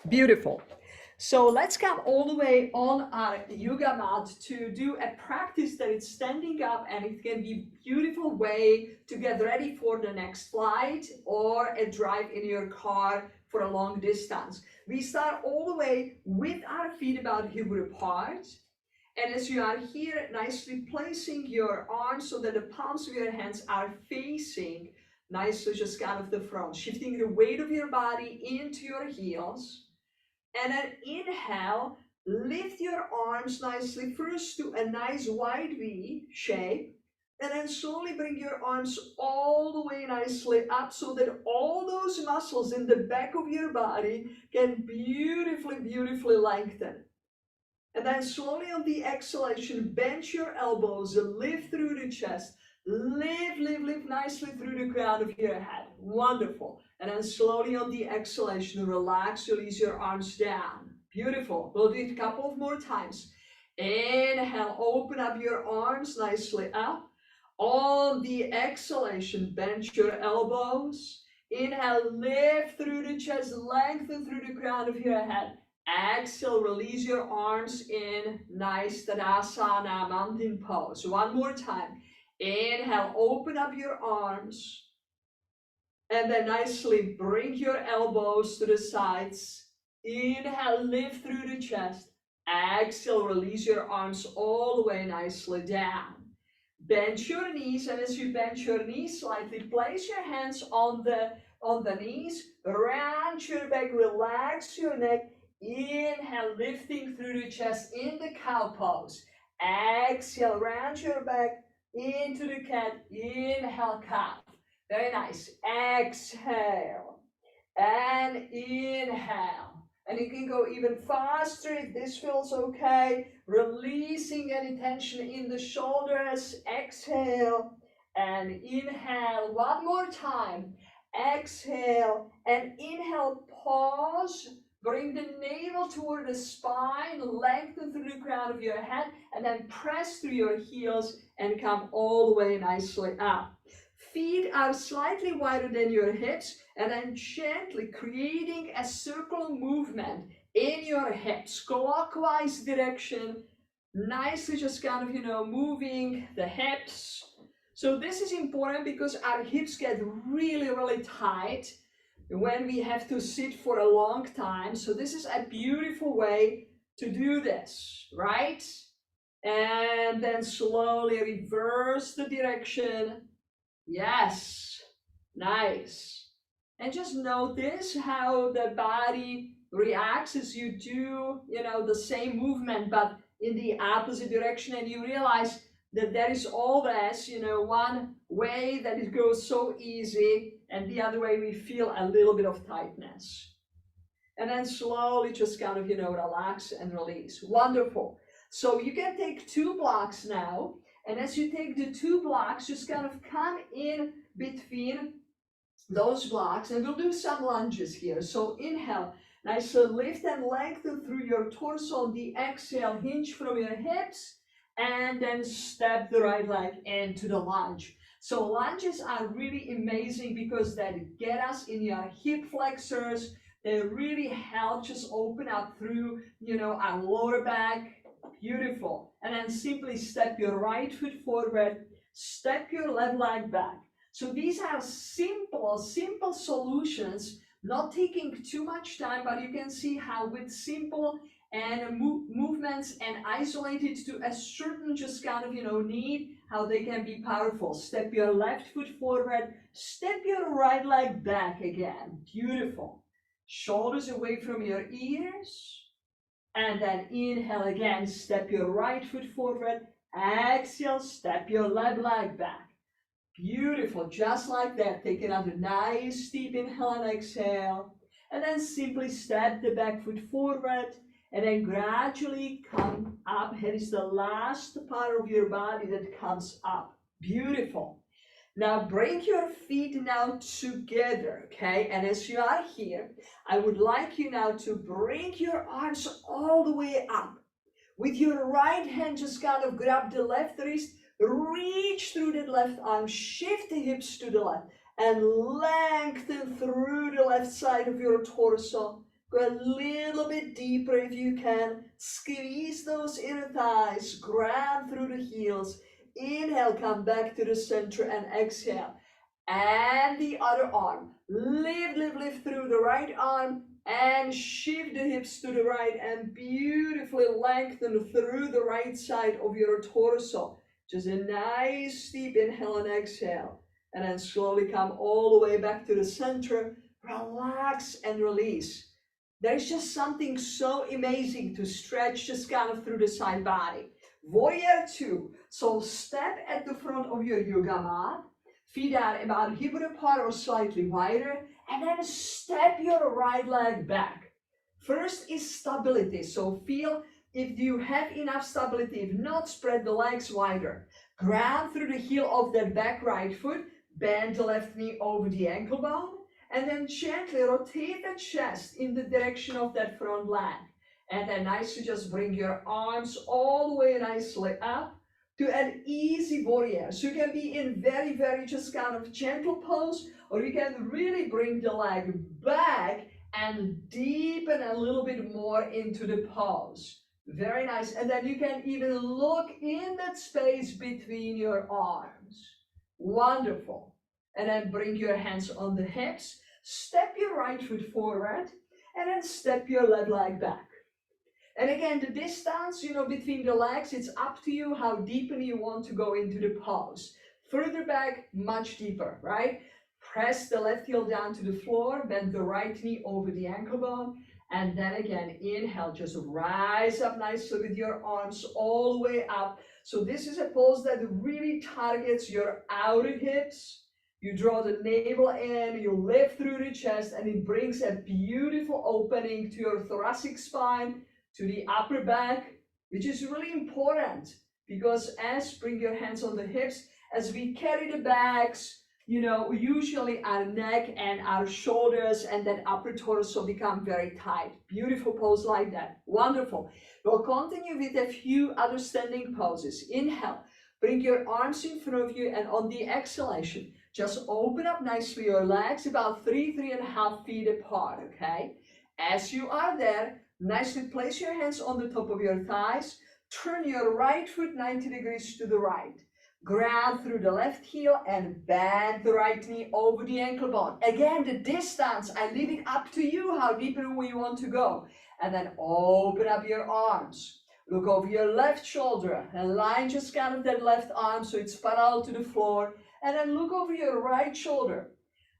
Beautiful. So let's come all the way on our yoga mat to do a practice that is standing up, and it can be a beautiful way to get ready for the next flight or a drive in your car for a long distance. We start all the way with our feet about hip width apart. And as you are here, nicely placing your arms so that the palms of your hands are facing nicely just kind of the front, shifting the weight of your body into your heels. And then inhale, lift your arms nicely first to a nice wide V shape. And then slowly bring your arms all the way nicely up so that all those muscles in the back of your body can beautifully lengthen. And then slowly on the exhalation, bend your elbows, lift through the chest, lift nicely through the crown of your head. Wonderful. And then slowly on the exhalation, relax, release your arms down. Beautiful. We'll do it a couple of more times. Inhale, open up your arms nicely up. On the exhalation, bend your elbows. Inhale, lift through the chest, lengthen through the crown of your head. Exhale, release your arms in nice Tadasana mountain pose. One more time. Inhale, open up your arms. And then nicely bring your elbows to the sides. Inhale, lift through the chest. Exhale, release your arms all the way nicely down. Bend your knees, and as you bend your knees slightly, place your hands on the knees. Round your back, relax your neck. Inhale, lifting through the chest in the cow pose. Exhale, round your back into the cat. Inhale, calf. Very nice. Exhale and inhale. And you can go even faster if this feels okay. Releasing any tension in the shoulders. Exhale and inhale. One more time. Exhale and inhale. Pause. Bring the navel toward the spine, lengthen through the crown of your head, and then press through your heels and come all the way nicely up. Feet are slightly wider than your hips, and then gently creating a circle movement in your hips, clockwise direction, nicely just kind of, moving the hips. So this is important because our hips get really tight when we have to sit for a long time. So this is a beautiful way to do this, right? And then slowly reverse the direction. Yes, nice. And just notice how the body reacts as you do, the same movement, but in the opposite direction. And you realize that there is always, one way that it goes so easy, and the other way we feel a little bit of tightness. And then slowly just kind of, relax and release. Wonderful. So you can take 2 blocks now. And as you take the 2 blocks, just kind of come in between those blocks, and we'll do some lunges here. So inhale, nicely lift and lengthen through your torso. On the exhale, hinge from your hips, and then step the right leg into the lunge. So lunges are really amazing because they get us in your hip flexors. They really help just open up through, our lower back. Beautiful. And then simply step your right foot forward, step your left leg back. So these are simple solutions, not taking too much time, but you can see how with simple and movements and isolated to a certain just kind of, need, how they can be powerful. Step your left foot forward, step your right leg back again. Beautiful. Shoulders away from your ears. And then inhale again, step your right foot forward. Exhale, step your left leg back. Beautiful, just like that. Take another nice deep inhale and exhale. And then simply step the back foot forward. And then gradually come up. Here is the last part of your body that comes up. Beautiful. Now bring your feet now together, okay? And as you are here, I would like you now to bring your arms all the way up. With your right hand, just kind of grab the left wrist, reach through the left arm, shift the hips to the left, and lengthen through the left side of your torso. Go a little bit deeper if you can. Squeeze those inner thighs. Grab through the heels. Inhale, come back to the center and exhale. And the other arm. Lift, lift, lift through the right arm and shift the hips to the right and beautifully lengthen through the right side of your torso. Just a nice deep inhale and exhale. And then slowly come all the way back to the center. Relax and release. There's just something so amazing to stretch just kind of through the side body. Warrior 2. So step at the front of your yoga mat. Feet are about hip width apart or slightly wider. And then step your right leg back. First is stability. So feel if you have enough stability. If not, spread the legs wider. Grab through the heel of that back right foot. Bend the left knee over the ankle bone. And then gently rotate the chest in the direction of that front leg. And then nicely just bring your arms all the way nicely up to an easy warrior. So you can be in very, very just kind of gentle pose, or you can really bring the leg back and deepen a little bit more into the pose. Very nice. And then you can even look in that space between your arms. Wonderful. And then bring your hands on the hips, step your right foot forward, and then step your left leg back. And again, the distance, between the legs, it's up to you how deep you want to go into the pose. Further back, much deeper, right? Press the left heel down to the floor, bend the right knee over the ankle bone, and then again, inhale, just rise up nicely with your arms all the way up. So this is a pose that really targets your outer hips. You draw the navel in, you lift through the chest, and it brings a beautiful opening to your thoracic spine, to the upper back, which is really important because bring your hands on the hips, as we carry the bags, usually our neck and our shoulders and that upper torso become very tight. Beautiful pose like that. Wonderful. We'll continue with a few other standing poses. Inhale, bring your arms in front of you, and on the exhalation, just open up nicely your legs about 3.5 feet apart, okay? As you are there, nicely place your hands on the top of your thighs. Turn your right foot 90 degrees to the right. Grab through the left heel and bend the right knee over the ankle bone. Again, the distance, I leave it up to you how deep you want to go. And then open up your arms. Look over your left shoulder and line just kind of that left arm so it's parallel to the floor. And then look over your right shoulder.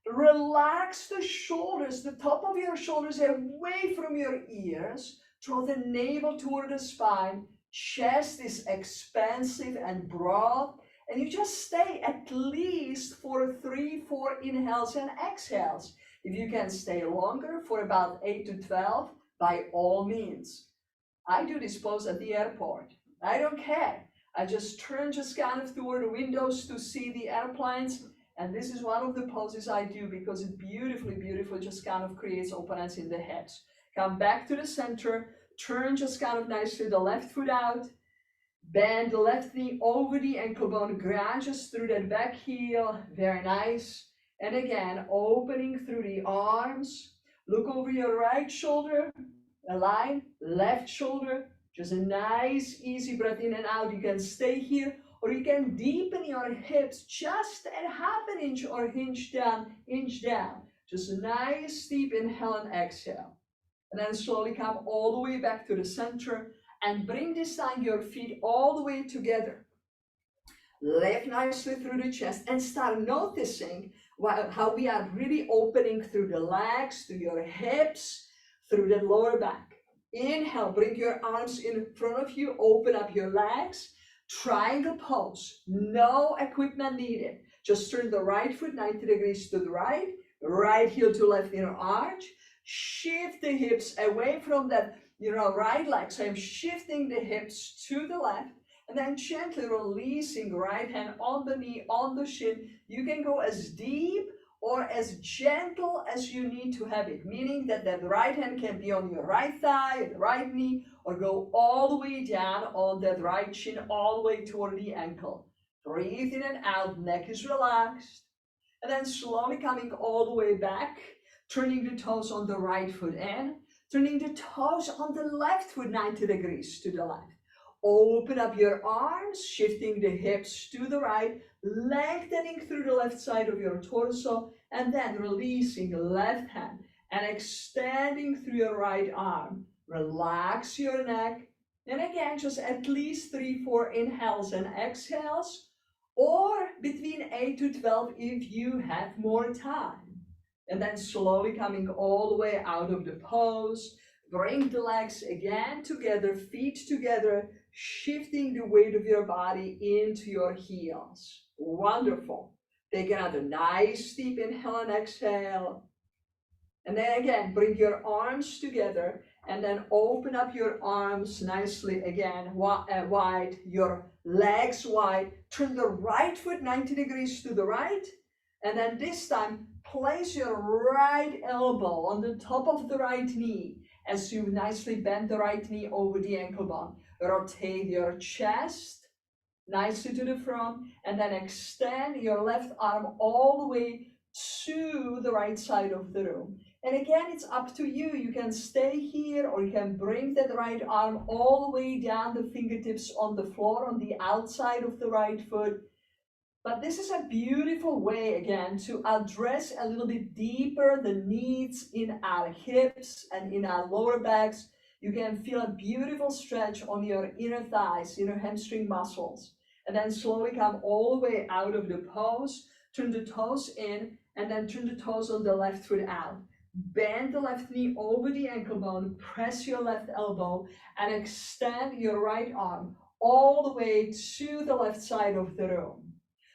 Relax the shoulders, the top of your shoulders away from your ears. Draw the navel toward the spine. Chest is expansive and broad. And you just stay at least for 3-4 inhales and exhales. If you can stay longer for about 8 to 12, by all means. I do this pose at the airport. I don't care. I just turn just kind of toward the windows to see the airplanes. And this is one of the poses I do because it beautifully just kind of creates openness in the hips. Come back to the center. Turn just kind of nicely the left foot out. Bend the left knee over the ankle bone. Grind just through that back heel. Very nice. And again, opening through the arms. Look over your right shoulder. Align. Left shoulder. Just a nice, easy breath in and out. You can stay here, or you can deepen your hips just at 1/2 inch or inch down. Just a nice, deep inhale and exhale. And then slowly come all the way back to the center. And bring this time your feet all the way together. Lift nicely through the chest and start noticing how we are really opening through the legs, through your hips, through the lower back. Inhale, bring your arms in front of you, open up your legs. Triangle pose, no equipment needed. Just turn the right foot 90 degrees to the right, right heel to left inner arch. Shift the hips away from that right leg. So I'm shifting the hips to the left and then gently releasing right hand on the knee, on the shin. You can go as deep or as gentle as you need to have it, meaning that that right hand can be on your right thigh, the right knee, or go all the way down on that right shin, all the way toward the ankle. Breathe in and out, neck is relaxed. And then slowly coming all the way back, turning the toes on the right foot in. Turning the toes on the left foot 90 degrees to the left. Open up your arms, shifting the hips to the right, lengthening through the left side of your torso, and then releasing left hand and extending through your right arm. Relax your neck. And again, just at least 3-4 inhales and exhales, or between 8 to 12 if you have more time. And then slowly coming all the way out of the pose. Bring the legs again together, feet together, shifting the weight of your body into your heels. Wonderful. Take another nice deep inhale and exhale. And then again, bring your arms together and then open up your arms nicely again, wide, your legs wide. Turn the right foot 90 degrees to the right. And then this time, place your right elbow on the top of the right knee as you nicely bend the right knee over the ankle bone. Rotate your chest nicely to the front and then extend your left arm all the way to the right side of the room. And again, it's up to you. You can stay here or you can bring that right arm all the way down, the fingertips on the floor on the outside of the right foot. But this is a beautiful way, again, to address a little bit deeper the needs in our hips and in our lower backs. You can feel a beautiful stretch on your inner thighs, inner hamstring muscles. And then slowly come all the way out of the pose. Turn the toes in and then turn the toes on the left foot out. Bend the left knee over the ankle bone, press your left elbow, and extend your right arm all the way to the left side of the room.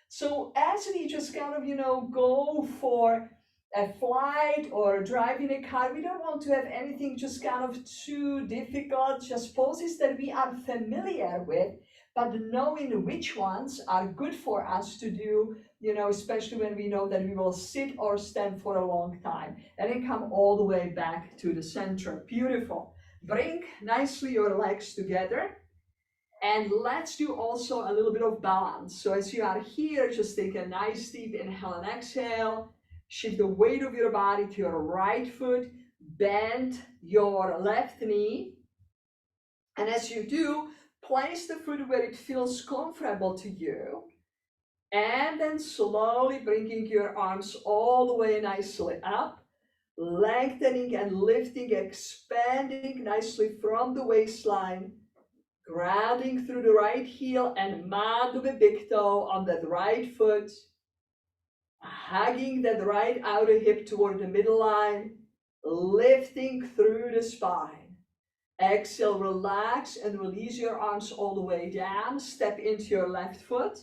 So as we just kind of, go for a flight or driving a car, we don't want to have anything just kind of too difficult, just poses that we are familiar with, but knowing which ones are good for us to do, especially when we know that we will sit or stand for a long time. And then come all the way back to the center. Beautiful. Bring nicely your legs together. And let's do also a little bit of balance. So as you are here, just take a nice deep inhale and exhale. Shift the weight of your body to your right foot. Bend your left knee. And as you do, place the foot where it feels comfortable to you. And then slowly bringing your arms all the way nicely up. Lengthening and lifting, expanding nicely from the waistline. Grounding through the right heel and mat of the big toe on that right foot. Hugging that right outer hip toward the middle line. Lifting through the spine. Exhale, relax and release your arms all the way down. Step into your left foot.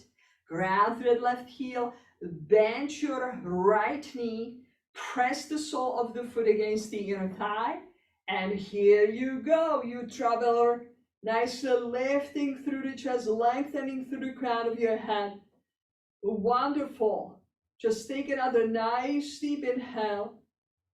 Ground through that left heel. Bend your right knee. Press the sole of the foot against the inner thigh. And here you go, you traveler. Nicely lifting through the chest, lengthening through the crown of your head. Wonderful. Just take another nice deep inhale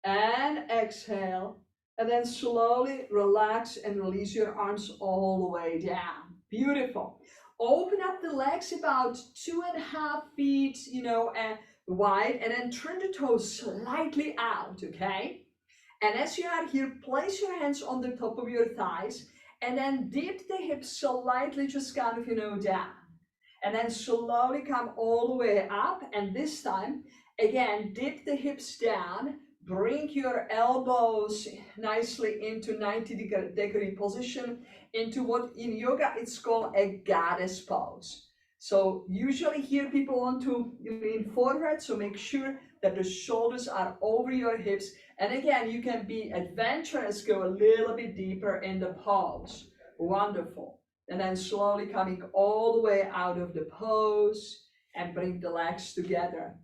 and exhale. And then slowly relax and release your arms all the way down. Beautiful. Open up the legs about 2.5 feet, wide, and then turn the toes slightly out, okay? And as you are here, place your hands on the top of your thighs. And then dip the hips slightly, just kind of, down. And then slowly come all the way up. And this time, again, dip the hips down. Bring your elbows nicely into 90-degree position, into what in yoga it's called a goddess pose. So usually here people want to lean forward, so make sure that the shoulders are over your hips. And again, you can be adventurous, go a little bit deeper in the pose. Wonderful. And then slowly coming all the way out of the pose and bring the legs together.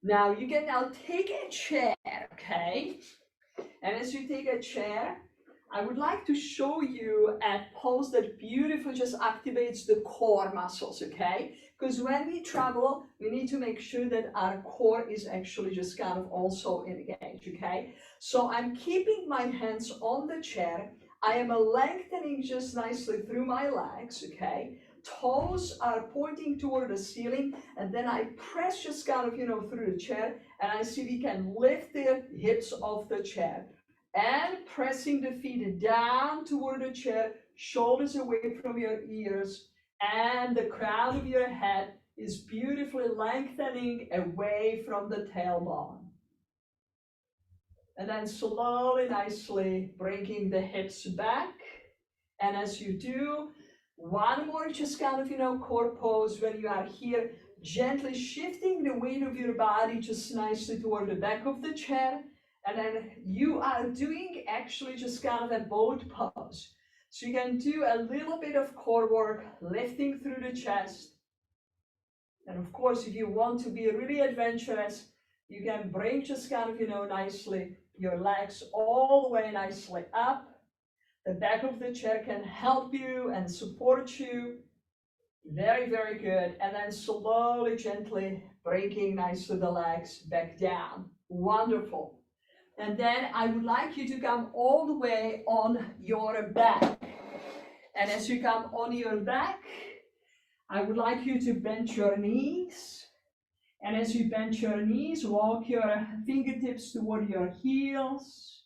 Now you can now take a chair, okay? And as you take a chair, I would like to show you a pose that beautifully just activates the core muscles, okay? Because when we travel, we need to make sure that our core is actually just kind of also engaged, okay? So I'm keeping my hands on the chair. I am lengthening just nicely through my legs, okay? Toes are pointing toward the ceiling, and then I press just kind of, through the chair, and I see we can lift the hips off the chair. And pressing the feet down toward the chair, shoulders away from your ears, and the crown of your head is beautifully lengthening away from the tailbone. And then slowly, nicely bringing the hips back. And as you do, one more just kind of, core pose where you are here, gently shifting the weight of your body just nicely toward the back of the chair. And then you are doing actually just kind of a boat pose. So you can do a little bit of core work, lifting through the chest. And of course, if you want to be really adventurous, you can bring just kind of, nicely your legs all the way nicely up. The back of the chair can help you and support you. Very, very good. And then slowly, gently bringing nicely the legs back down. Wonderful. And then I would like you to come all the way on your back. And as you come on your back, I would like you to bend your knees. And as you bend your knees, walk your fingertips toward your heels.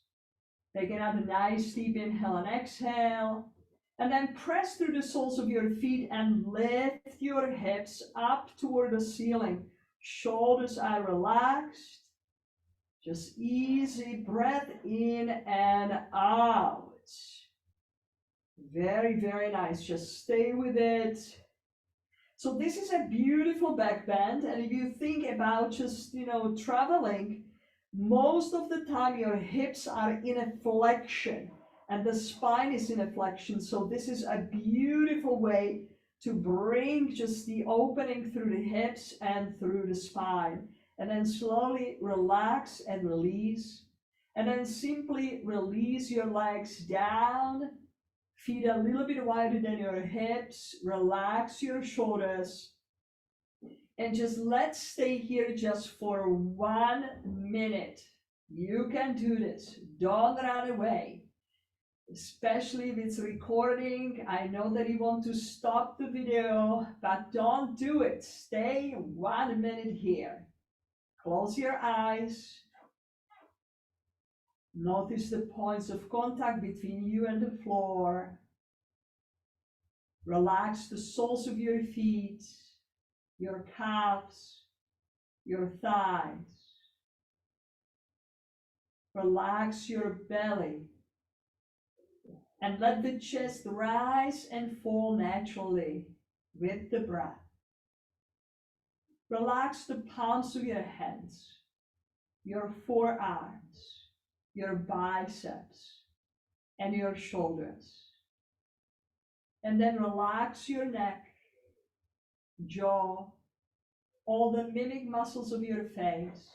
Take another nice deep inhale and exhale. And then press through the soles of your feet and lift your hips up toward the ceiling. Shoulders are relaxed. Just easy breath in and out. Very, very nice. Just stay with it. So this is a beautiful back bend. And if you think about just, traveling, most of the time your hips are in a flexion and the spine is in a flexion. So this is a beautiful way to bring just the opening through the hips and through the spine. And then slowly relax and release. And then simply release your legs down. Feet a little bit wider than your hips. Relax your shoulders. And just let's stay here just for 1 minute. You can do this. Don't run away. Especially if it's recording. I know that you want to stop the video, but don't do it. Stay 1 minute here. Close your eyes. Notice the points of contact between you and the floor. Relax the soles of your feet, your calves, your thighs. Relax your belly. And let the chest rise and fall naturally with the breath. Relax the palms of your hands, your forearms, your biceps, and your shoulders. And then relax your neck, jaw, all the mimic muscles of your face,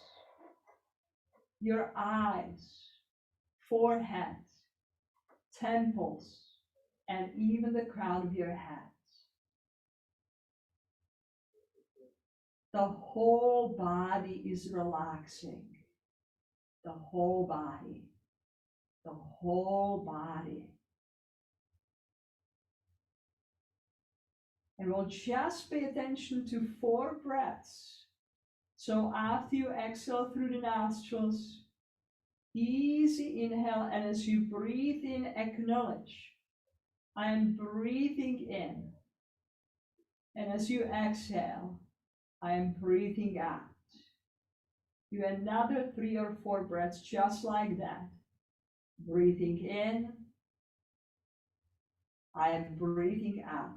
your eyes, forehead, temples, and even the crown of your head. The whole body is relaxing. The whole body. The whole body. And we'll just pay attention to 4 breaths. So after you exhale through the nostrils, easy inhale, and as you breathe in, acknowledge, I am breathing in. And as you exhale, I am breathing out. Do another 3 or 4 breaths just like that. Breathing in, I am breathing out.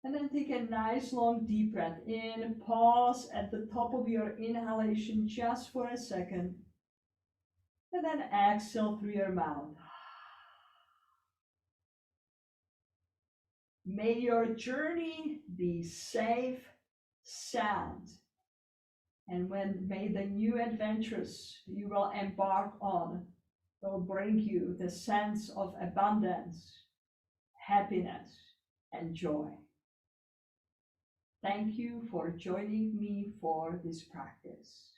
And then take a nice long deep breath in. Pause at the top of your inhalation just for a second. And then exhale through your mouth. May your journey be safe, sound, and may the new adventures you will embark on will bring you the sense of abundance, happiness, and joy. Thank you for joining me for this practice.